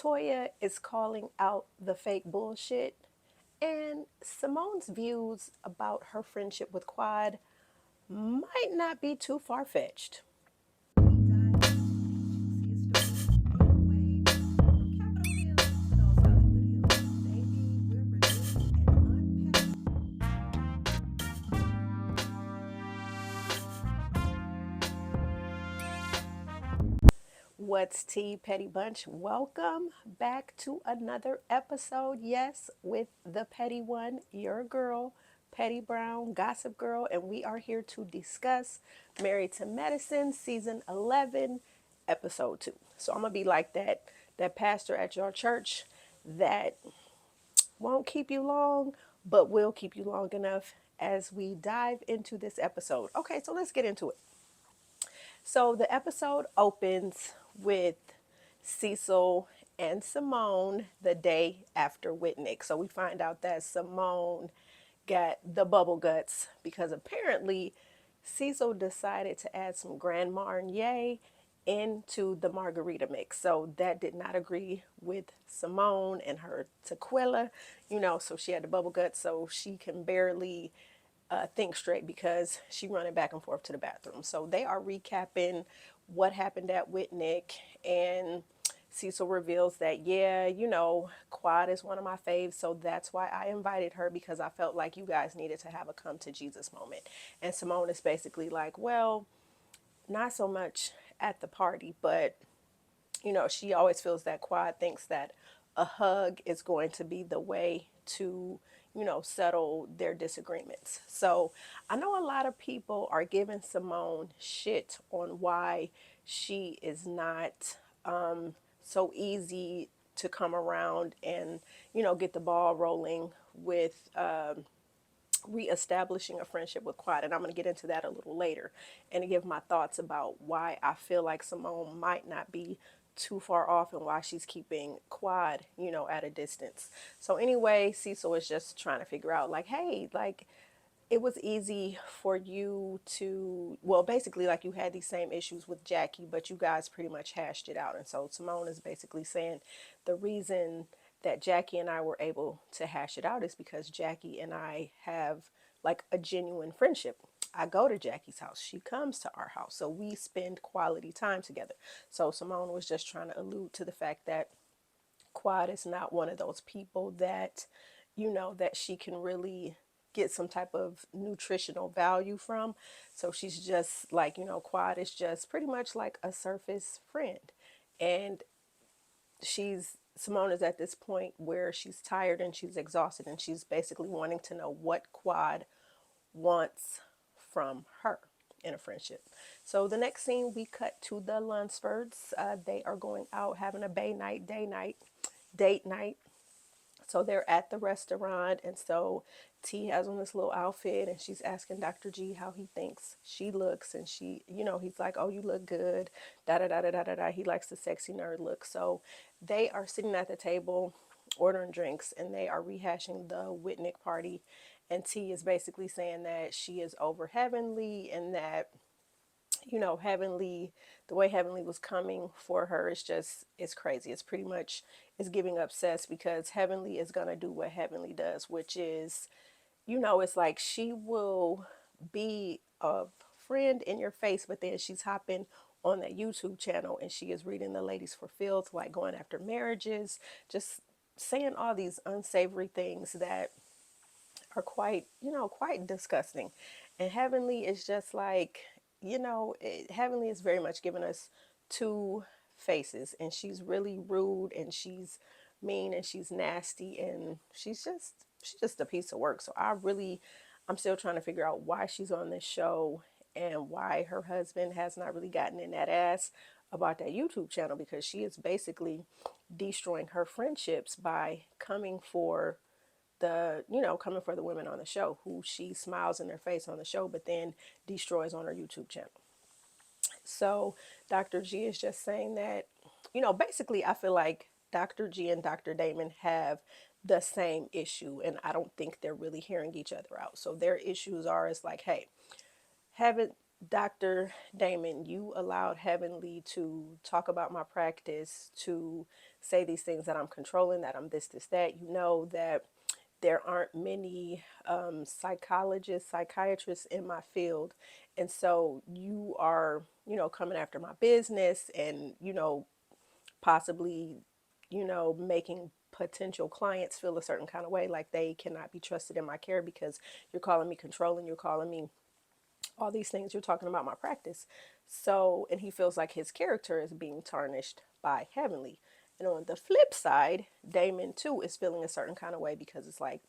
Toya is calling out the fake bullshit, and Simone's views about her friendship with Quad might not be too far fetched. What's tea, Petty Bunch? Welcome back to another episode. Yes, with the Petty One, your girl, Petty Brown, Gossip Girl, and we are here to discuss Married to Medicine, Season 11, Episode 2. So I'm gonna be like that pastor at your church that won't keep you long, but will keep you long enough as we dive into this episode. Okay, so let's get into it. So the episode opens with Cecil and Simone the day after Whitnick. So we find out that Simone got the bubble guts because apparently Cecil decided to add some Grand Marnier into the margarita mix. So that did not agree with Simone and her tequila, so she had the bubble guts, so she can barely think straight because she running back and forth to the bathroom. So they are recapping what happened at Whitnick, and Cecil reveals that, yeah, Quad is one of my faves, so that's why I invited her, because I felt like you guys needed to have a come to Jesus moment. And Simone is basically like, well, not so much at the party, but she always feels that Quad thinks that a hug is going to be the way to, settle their disagreements. So I know a lot of people are giving Simone shit on why she is not so easy to come around and, get the ball rolling with reestablishing a friendship with Quad. And I'm going to get into that a little later and to give my thoughts about why I feel like Simone might not be too far off and why she's keeping Quad, at a distance. So anyway, Cecil is just trying to figure out like, hey, like it was easy for you to, well, basically like you had these same issues with Jackie, but you guys pretty much hashed it out. And so Simone is basically saying the reason that Jackie and I were able to hash it out is because Jackie and I have like a genuine friendship. I go to Jackie's house. She comes to our house. So we spend quality time together. So Simone was just trying to allude to the fact that Quad is not one of those people that, that she can really get some type of nutritional value from. So she's just like, Quad is just pretty much like a surface friend. And Simone is at this point where she's tired and she's exhausted, and she's basically wanting to know what Quad wants from her in a friendship. So the next scene, we cut to the Lunsfords. They are going out having a date night. So they're at the restaurant, and so T has on this little outfit, and she's asking Dr. G how he thinks she looks, and he's like, "Oh, you look good." Da da da da da da da. He likes the sexy nerd look. So they are sitting at the table, ordering drinks, and they are rehashing the Whitnick party, and T is basically saying that she is over Heavenly, and that Heavenly, the way Heavenly was coming for her is just, it's crazy. It's pretty much, it's giving obsessed because Heavenly is going to do what Heavenly does, which is, it's like she will be a friend in your face, but then she's hopping on that YouTube channel and she is reading the ladies for fields, like going after marriages, just saying all these unsavory things that are quite, quite disgusting. And Heavenly is just like, Heavenly is very much giving us two faces, and she's really rude and she's mean and she's nasty and she's just a piece of work. So I'm still trying to figure out why she's on this show and why her husband has not really gotten in that ass about that YouTube channel, because she is basically destroying her friendships by coming for the women on the show who she smiles in their face on the show, but then destroys on her YouTube channel. So Dr. G is just saying that, basically I feel like Dr. G and Dr. Damon have the same issue, and I don't think they're really hearing each other out. So their issues are, is like, hey, haven't Dr. Damon, you allowed Heavenly to talk about my practice, to say these things that I'm controlling, that I'm this, that. You know that there aren't many psychologists, psychiatrists in my field. And so you are, coming after my business and, possibly, making potential clients feel a certain kind of way, like they cannot be trusted in my care because you're calling me controlling, you're calling me all these things, you're talking about my practice. So, and he feels like his character is being tarnished by Heavenly. And on the flip side, Damon too is feeling a certain kind of way because it's like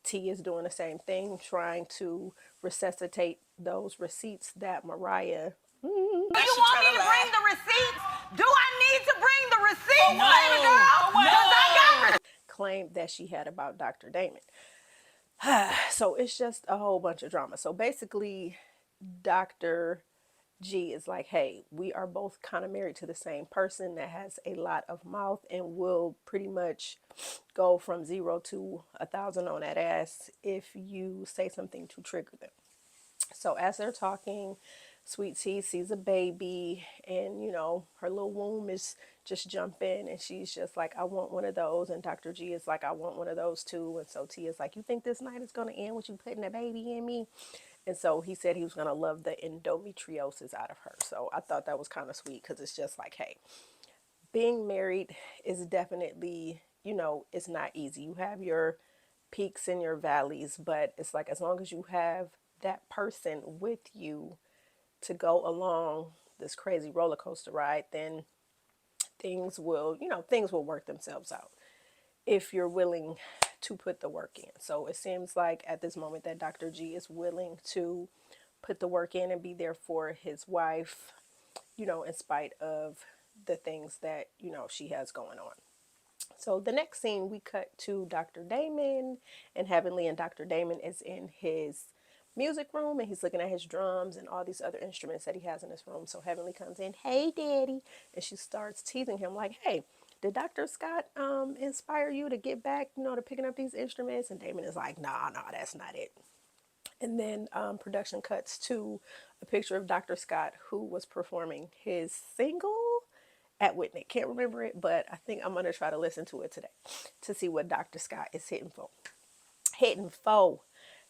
T is doing the same thing, trying to resuscitate those receipts that Mariah. Do you want me to bring the receipts? Do I need to bring the receipts, baby girl? Because I got Claimed that she had about Dr. Damon. So it's just a whole bunch of drama. So basically, Dr. G is like, hey, we are both kind of married to the same person that has a lot of mouth and will pretty much go from 0 to 1,000 on that ass if you say something to trigger them. So as they're talking, Sweet Tea sees a baby and, her little womb is just jumping and she's just like, I want one of those. And Dr. G is like, I want one of those too. And so T is like, you think this night is going to end with you putting a baby in me? And so he said he was going to love the endometriosis out of her. So I thought that was kind of sweet because it's just like, hey, being married is definitely, it's not easy. You have your peaks and your valleys, but it's like as long as you have that person with you to go along this crazy roller coaster ride, then things will work themselves out if you're willing to put the work in. So it seems like at this moment that Dr. G is willing to put the work in and be there for his wife, in spite of the things that, she has going on. So the next scene, we cut to Dr. Damon and Heavenly, and Dr. Damon is in his music room and he's looking at his drums and all these other instruments that he has in his room. So Heavenly comes in, hey daddy, and she starts teasing him like, hey, did Dr. Scott inspire you to get back, to picking up these instruments? And Damon is like, nah, that's not it. And then production cuts to a picture of Dr. Scott, who was performing his single at Whitney. Can't remember it, but I think I'm going to try to listen to it today to see what Dr. Scott is hitting for.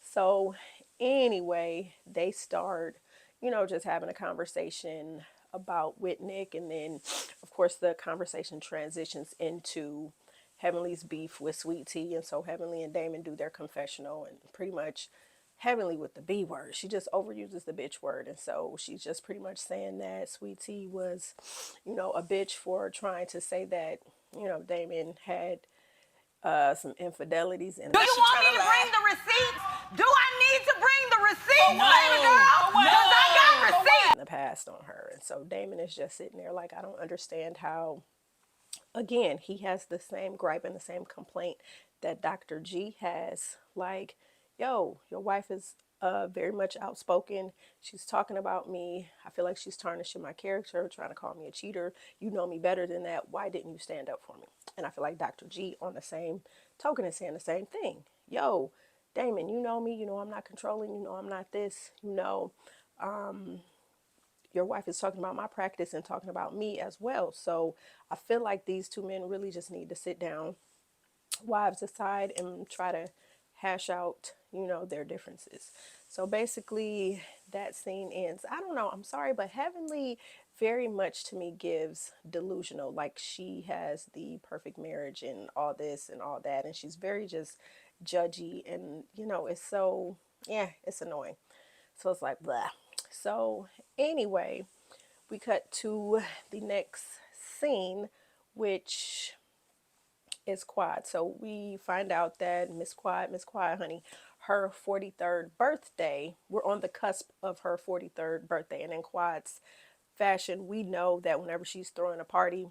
So anyway, they start, just having a conversation about Whitnick. And then, of course, the conversation transitions into Heavenly's beef with Sweet Tea. And so Heavenly and Damon do their confessional and pretty much Heavenly with the B word. She just overuses the bitch word. And so she's just pretty much saying that Sweet Tea was, a bitch for trying to say that, Damon had some infidelities. And Do you want me to bring the receipts? Do I need to bring the receipts, baby girl? Because I got receipts. In the past on her. And so Damon is just sitting there like, I don't understand how, again, he has the same gripe and the same complaint that Dr. G has. Like, yo, your wife is very much outspoken. She's talking about me. I feel like she's tarnishing my character, trying to call me a cheater. You know me better than that. Why didn't you stand up for me? And I feel like Dr. G on the same token is saying the same thing. Yo, Damon, you know me. You know I'm not controlling. You know I'm not this. Your wife is talking about my practice and talking about me as well. So I feel like these two men really just need to sit down, wives aside, and try to hash out, their differences. So basically that scene ends. I don't know, I'm sorry, but Heavenly very much to me gives delusional, like she has the perfect marriage and all this and all that, and she's very just judgy, and it's so, yeah, it's annoying. So it's like blah. So anyway, we cut to the next scene, which is Quad. So we find out that Miss Quad, honey, her 43rd birthday, we're on the cusp of her 43rd birthday. And in Quad's fashion, we know that whenever she's throwing a party,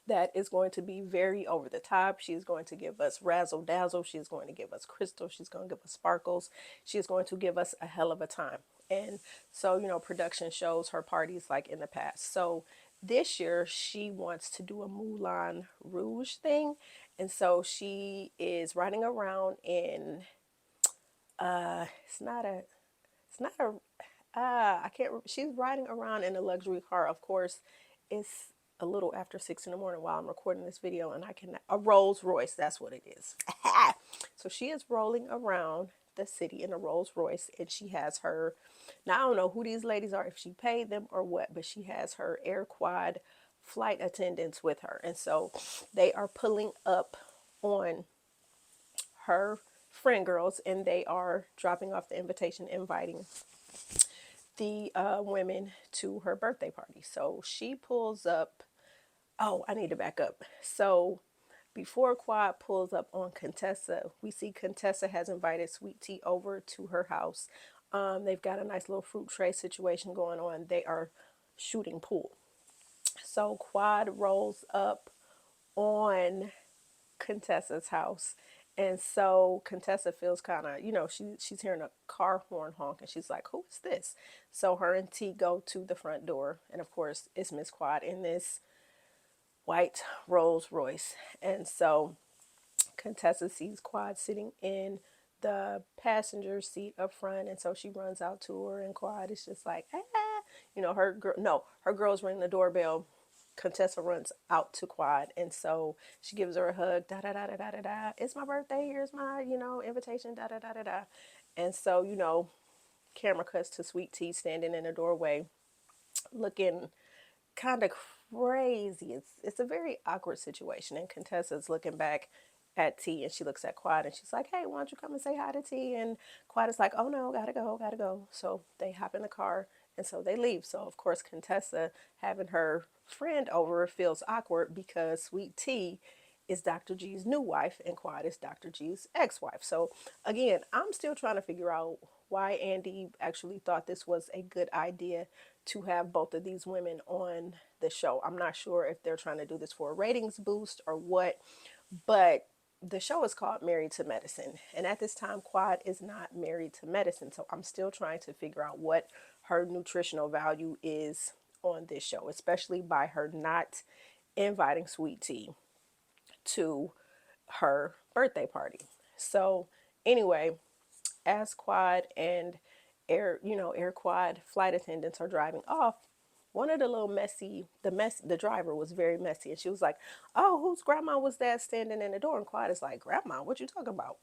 that is going to be very over the top. She's going to give us razzle dazzle. She's going to give us crystals. She's going to give us sparkles. She is going to give us a hell of a time. And so, production shows her parties like in the past. So this year she wants to do a Moulin Rouge thing. And so she is riding around in, it's not a I can't. She's riding around in a luxury car. Of course, it's a little after 6 in the morning while I'm recording this video, and I can a Rolls Royce. That's what it is. So she is rolling around the city in a Rolls Royce, and she has her. Now I don't know who these ladies are, if she paid them or what, but she has her Air Quad flight attendants with her, and so they are pulling up on her friend girls, and they are dropping off the invitation, inviting the women to her birthday party. So she pulls up. Oh, I need to back up. So before Quad pulls up on Contessa, we see Contessa has invited Sweet Tea over to her house. They've got a nice little fruit tray situation going on. They are shooting pool. So Quad rolls up on Contessa's house. And so Contessa feels kind of, she's hearing a car horn honk and she's like, who is this? So her and T go to the front door. And of course, it's Miss Quad in this white Rolls Royce. And so Contessa sees Quad sitting in the passenger seat up front. And so she runs out to her, and Quad is just like, ah. Her girls ring the doorbell. Contessa runs out to Quad, and so she gives her a hug. Da da da da da da da. It's my birthday. Here's my, invitation. Da da da da da. And so, camera cuts to Sweet Tea standing in the doorway, looking kind of crazy. It's a very awkward situation, and Contessa's looking back at T, and she looks at Quad, and she's like, "Hey, why don't you come and say hi to T?" And Quad is like, "Oh no, gotta go, gotta go." So they hop in the car, and so they leave. So of course, Contessa having her friend over feels awkward because Sweet Tea is Dr. G's new wife and Quad is Dr. G's ex-wife. So again, I'm still trying to figure out why Andy actually thought this was a good idea to have both of these women on the show. I'm not sure if they're trying to do this for a ratings boost or what, but the show is called Married to Medicine. And at this time, Quad is not married to medicine. So I'm still trying to figure out what her nutritional value is on this show, especially by her not inviting Sweet Tea to her birthday party. So anyway, as Quad and Air Quad flight attendants are driving off, one of the little the driver was very messy, and she was like, "Oh, whose grandma was that standing in the door?" And Quad is like, "Grandma, what you talking about?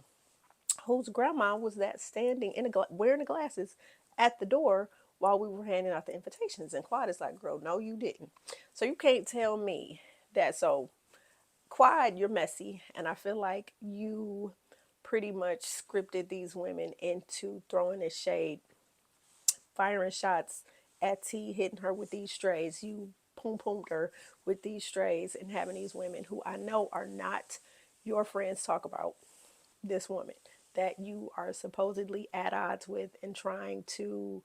Whose grandma was that standing wearing the glasses at the door while we were handing out the invitations?" And Quad is like, "Girl, no, you didn't. So you can't tell me that." So Quad, you're messy, and I feel like you pretty much scripted these women into throwing this shade, firing shots at T, hitting her with these strays. You poom poomed her with these strays, and having these women who I know are not your friends talk about this woman that you are supposedly at odds with, and trying to,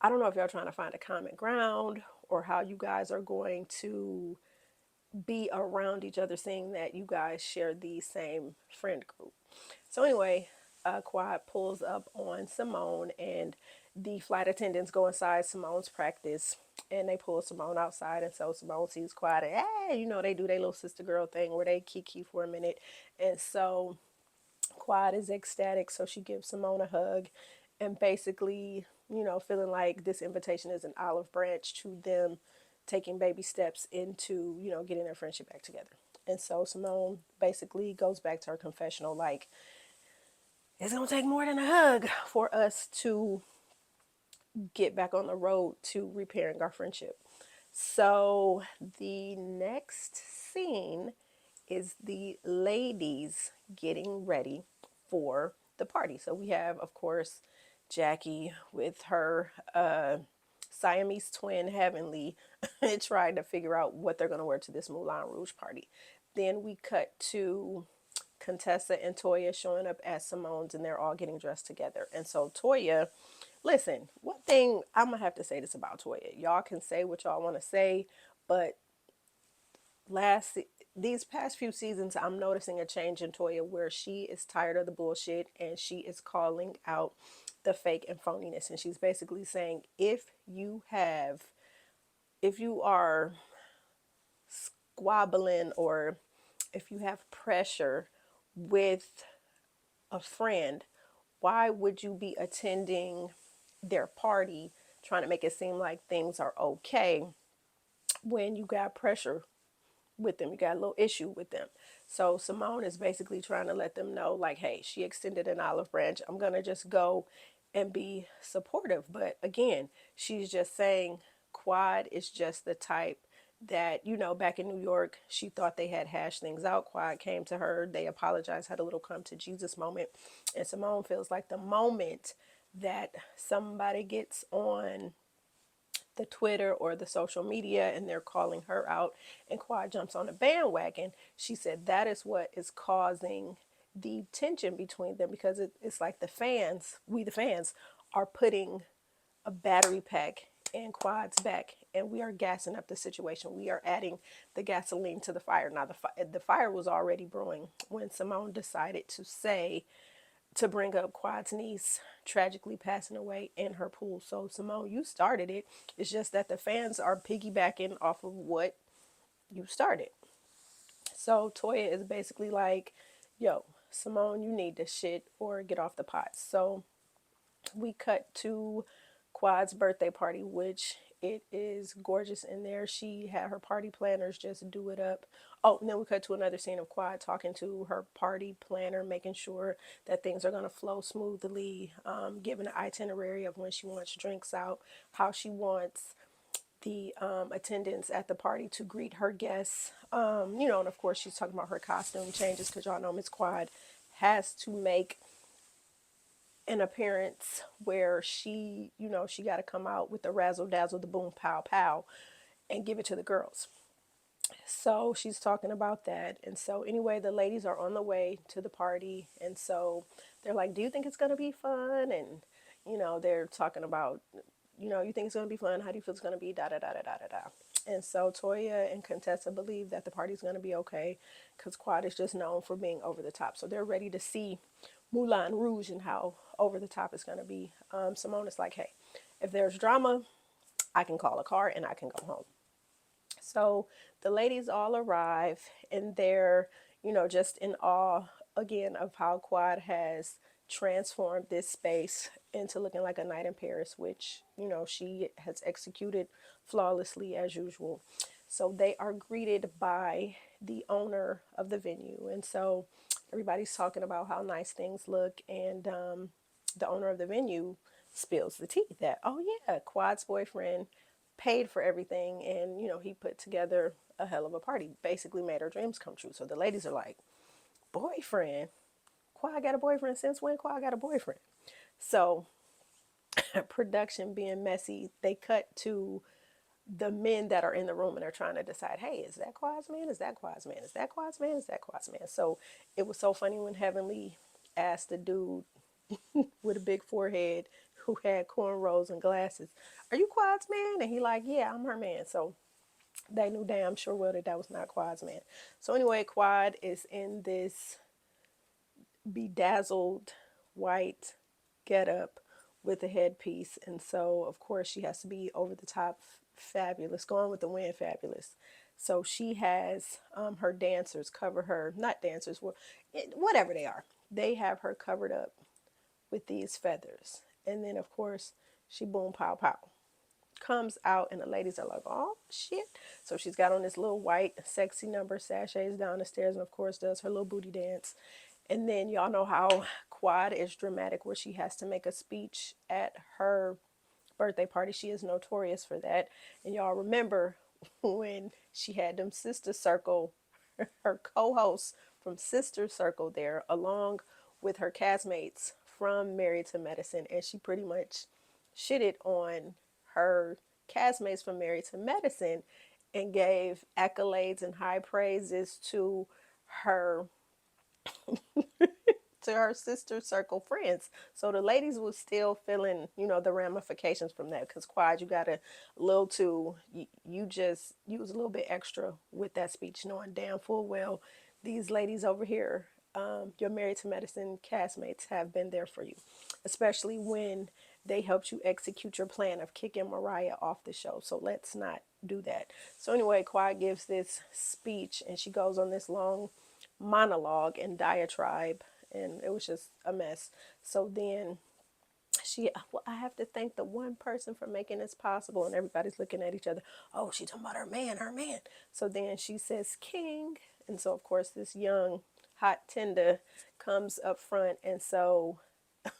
I don't know if y'all trying to find a common ground or how you guys are going to be around each other, seeing that you guys share the same friend group. So anyway, Quad pulls up on Simone, and the flight attendants go inside Simone's practice, and they pull Simone outside. And so Simone sees Quad, and hey, they do their little sister girl thing where they kiki for a minute. And so Quad is ecstatic, so she gives Simone a hug, and basically, feeling like this invitation is an olive branch to them taking baby steps into, getting their friendship back together. And so Simone basically goes back to her confessional like, it's going to take more than a hug for us to get back on the road to repairing our friendship. So the next scene is the ladies getting ready for the party. So we have, of course, Jackie with her Siamese twin Heavenly trying to figure out what they're going to wear to this Moulin Rouge party. Then we cut to Contessa and Toya showing up at Simone's, and they're all getting dressed together. And so Toya, listen, one thing I'm going to have to say this about Toya. Y'all can say what y'all want to say, but these past few seasons, I'm noticing a change in Toya where she is tired of the bullshit and she is calling out the fake and phoniness. And she's basically saying, if you are squabbling or if you have pressure with a friend, why would you be attending their party, trying to make it seem like things are okay when you got pressure with them. You got a little issue with them. So Simone is basically trying to let them know, like, hey, she extended an olive branch. I'm going to just go and be supportive. But again, she's just saying Quad is just the type that, back in New York, she thought they had hashed things out. Quad came to her. They apologized, had a little come to Jesus moment. And Simone feels like the moment that somebody gets on the Twitter or the social media and they're calling her out and Quad jumps on the bandwagon, she said that is what is causing the tension between them, because it's like the fans, are putting a battery pack in Quad's back, and we are gassing up the situation. We are adding the gasoline to the fire. Now, the fire was already brewing when Simone decided to bring up Quad's niece tragically passing away in her pool. So, Simone, you started it. It's just that the fans are piggybacking off of what you started. So, Toya is basically like, yo, Simone, you need to shit or get off the pot. So, we cut to Quad's birthday party, which it is gorgeous in there. She had her party planners just do it up. Oh, and then we cut to another scene of Quad talking to her party planner, making sure that things are going to flow smoothly, giving an itinerary of when she wants drinks out, how she wants the attendants at the party to greet her guests. And of course, she's talking about her costume changes because y'all know Miss Quad has to make an appearance where she got to come out with the razzle dazzle, the boom pow pow, and give it to the girls. So she's talking about that. And so, anyway, the ladies are on the way to the party. And so they're like, do you think it's going to be fun? And, they're talking about, you think it's going to be fun? How do you feel it's going to be? Da da da da da da da. And so Toya and Contessa believe that the party's going to be okay because Quad is just known for being over the top. So they're ready to see Moulin Rouge and how over the top it's going to be. Simone is like, hey, if there's drama, I can call a car and I can go home. So the ladies all arrive and they're, just in awe again of how Quad has transformed this space into looking like a night in Paris, which, she has executed flawlessly as usual. So they are greeted by the owner of the venue. And so everybody's talking about how nice things look. And the owner of the venue spills the tea that, oh, yeah, Quad's boyfriend paid for everything, and he put together a hell of a party, basically made her dreams come true. So the ladies are like, boyfriend? Quad got a boyfriend? Since when Quad got a boyfriend? So production being messy, they cut to the men that are in the room and they're trying to decide, hey, is that Quad's man? Is that Quad's man? Is that Quad's man? Is that Quad's man? So it was so funny when Heavenly asked the dude with a big forehead who had cornrows and glasses, are you Quad's man? And he like, yeah, I'm her man. So they knew damn sure well that that was not Quad's man. So anyway, Quad is in this bedazzled white getup with a headpiece, and so of course she has to be over the top fabulous, going with the wind fabulous. So she has her dancers cover her, not dancers, well, whatever they are. They have her covered up with these feathers, and then of course she boom pow pow comes out and the ladies are like, oh shit. So she's got on this little white sexy number, sashays down the stairs, and of course does her little booty dance. And then y'all know how Quad is dramatic, where she has to make a speech at her birthday party. She is notorious for that. And y'all remember when she had them Sister Circle, her co-hosts from Sister Circle there, along with her castmates from Married to Medicine, and she pretty much shitted on her castmates from Married to Medicine and gave accolades and high praises her to her sister circle friends. So the ladies was still feeling, the ramifications from that. Because Quad, you got a little too, you was a little bit extra with that speech, knowing damn full well these ladies over here, your Married to Medicine castmates, have been there for you, especially when they helped you execute your plan of kicking Mariah off the show. So let's not do that. So anyway, Quad gives this speech and she goes on this long monologue and diatribe, and it was just a mess. So then well, I have to thank the one person for making this possible. And everybody's looking at each other. Oh, she's talking about her man, her man. So then she says, King. And so, of course, this young, hot tender comes up front. And so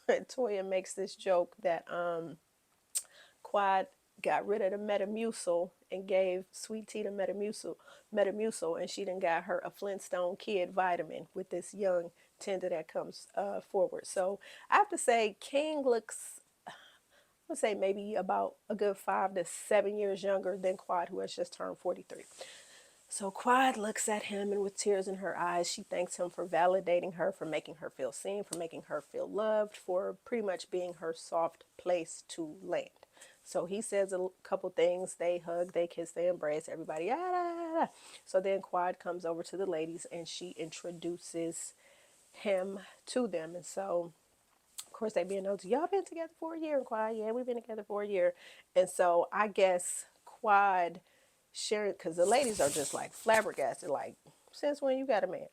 Toya makes this joke that Quad got rid of the Metamucil and gave Sweet Tea the Metamucil, and she done got her a Flintstone kid vitamin with this young tender that comes forward. So I have to say, King looks, I would say maybe about a good 5 to 7 years younger than Quad, who has just turned 43. So Quad looks at him, and with tears in her eyes, she thanks him for validating her, for making her feel seen, for making her feel loved, for pretty much being her soft place to land. So he says a couple things. They hug, they kiss, they embrace, everybody. Yada. So then Quad comes over to the ladies and she introduces him to them. And so, of course, they being nosy. Y'all been together for a year, Quad? Yeah, we've been together for a year. And so I guess Quad sharing, because the ladies are just like flabbergasted, like, since when you got a man?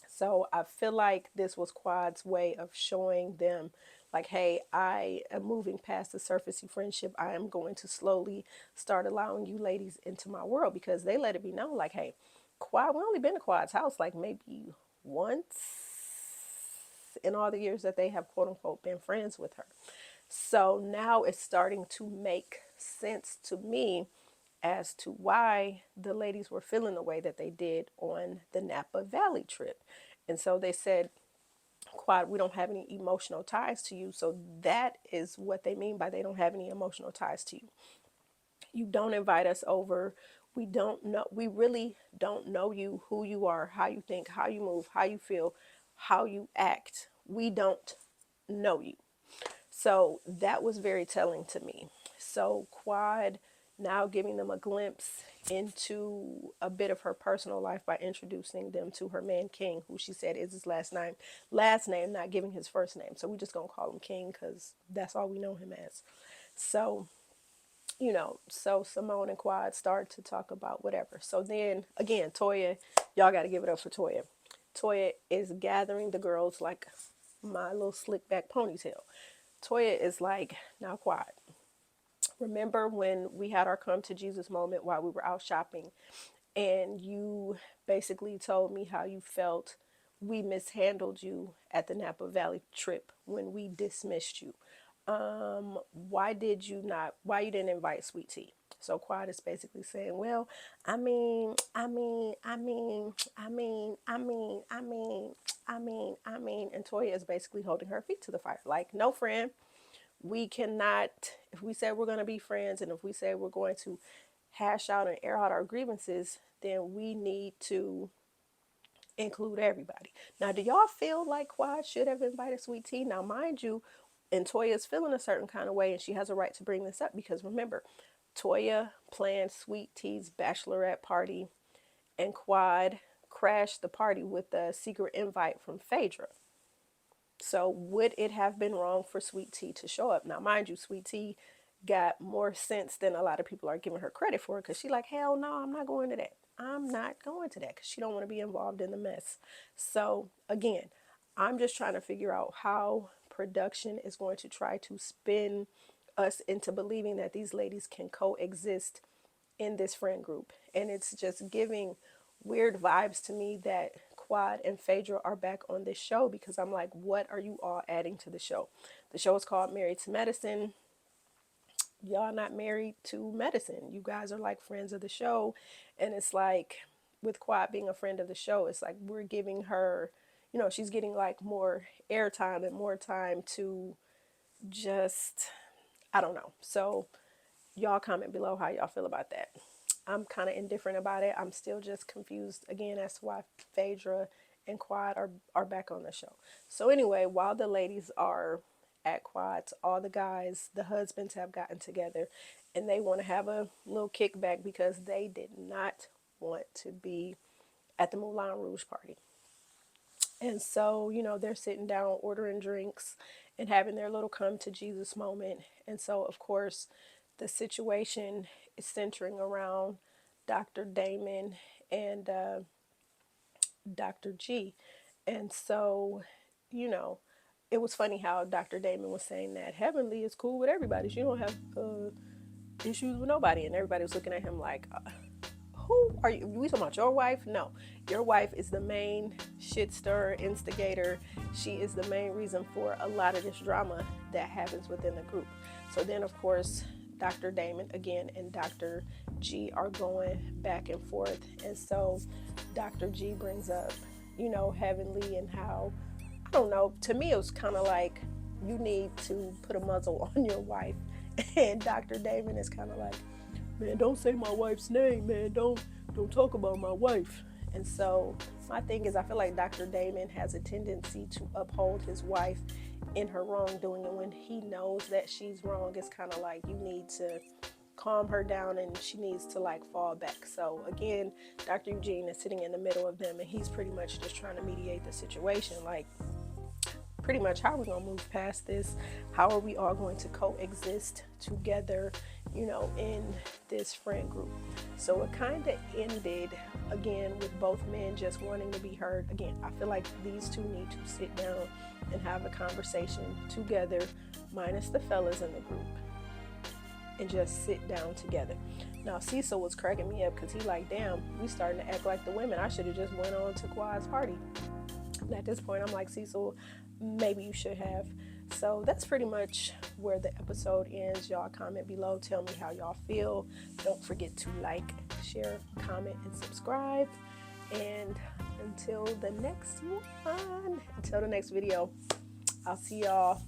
So I feel like this was Quad's way of showing them, like, hey, I am moving past the surfacey friendship. I am going to slowly start allowing you ladies into my world, because they let it be known, like, hey, Quad, we only been to Quad's house like maybe once in all the years that they have quote unquote been friends with her. So now it's starting to make sense to me as to why the ladies were feeling the way that they did on the Napa Valley trip. And so they said, Quad, we don't have any emotional ties to you. So that is what they mean by they don't have any emotional ties to you. You don't invite us over. We don't know, we really don't know you, who you are, how you think, how you move, how you feel, how you act. We don't know you. So that was very telling to me. So Quad now giving them a glimpse into a bit of her personal life by introducing them to her man King, who she said is his last name, not giving his first name. So we're just gonna call him King because that's all we know him as. So, so Simone and Quad start to talk about whatever. So then again, Toya, y'all got to give it up for Toya. Toya is gathering the girls like my little slick back ponytail. Toya is like, now Quad, remember when we had our come to Jesus moment while we were out shopping, and you basically told me how you felt we mishandled you at the Napa Valley trip when we dismissed you. Why you didn't invite Sweet Tea? So Quad is basically saying, well, I mean, and Toya is basically holding her feet to the fire. Like, no, friend, we cannot, if we say we're going to be friends and if we say we're going to hash out and air out our grievances, then we need to include everybody. Now, do y'all feel like Quad should have invited Sweet Tea? Now, mind you, and Toya's feeling a certain kind of way, and she has a right to bring this up because remember, Toya planned Sweet Tea's bachelorette party, and Quad crashed the party with a secret invite from Phaedra. So would it have been wrong for Sweet Tea to show up? Now, mind you, Sweet Tea got more sense than a lot of people are giving her credit for, because she like, hell no, I'm not going to that. I'm not going to that, because she don't want to be involved in the mess. So again, I'm just trying to figure out how production is going to try to spin us into believing that these ladies can coexist in this friend group. And it's just giving weird vibes to me that Quad and Phaedra are back on this show, because I'm like, what are you all adding to the show? The show is called Married to Medicine. Y'all not married to medicine. You guys are like friends of the show. And it's like, with Quad being a friend of the show, it's like we're giving her, she's getting like more airtime and more time to just, I don't know. So y'all comment below how y'all feel about that. I'm kind of indifferent about it. I'm still just confused again as to why Phaedra and Quad are back on the show. So anyway, while the ladies are at Quad's, all the guys, the husbands have gotten together and they want to have a little kickback because they did not want to be at the Moulin Rouge party. And so, they're sitting down ordering drinks and having their little come to Jesus moment. And so, of course, the situation is centering around Dr. Damon and Dr. G. And so, you know, it was funny how Dr. Damon was saying that Heavenly is cool with everybody. She don't have issues with nobody. And everybody was looking at him like, who are you? We talking about your wife? No, your wife is the main shit stirrer, instigator. She is the main reason for a lot of this drama that happens within the group. So then, of course, Dr. Damon again and Dr. G are going back and forth. And so Dr. G brings up, Heavenly, and how, I don't know, to me it was kind of like, you need to put a muzzle on your wife. And Dr. Damon is kind of like, man, don't say my wife's name, man. Don't talk about my wife. And so my thing is, I feel like Dr. Damon has a tendency to uphold his wife in her wrongdoing. And when he knows that she's wrong, it's kind of like you need to calm her down and she needs to like fall back. So again, Dr. Eugene is sitting in the middle of them and he's pretty much just trying to mediate the situation. Like, pretty much, how are we going to move past this? How are we all going to coexist together, in this friend group? So it kind of ended, again, with both men just wanting to be heard. Again, I feel like these two need to sit down and have a conversation together, minus the fellas in the group, and just sit down together. Now, Cecil was cracking me up because he like, damn, we starting to act like the women. I should have just went on to Quad's party. And at this point, I'm like, Cecil, maybe you should have. So that's pretty much where the episode ends. Y'all comment below. Tell me how y'all feel. Don't forget to like, share, comment, and subscribe. And until the next video, I'll see y'all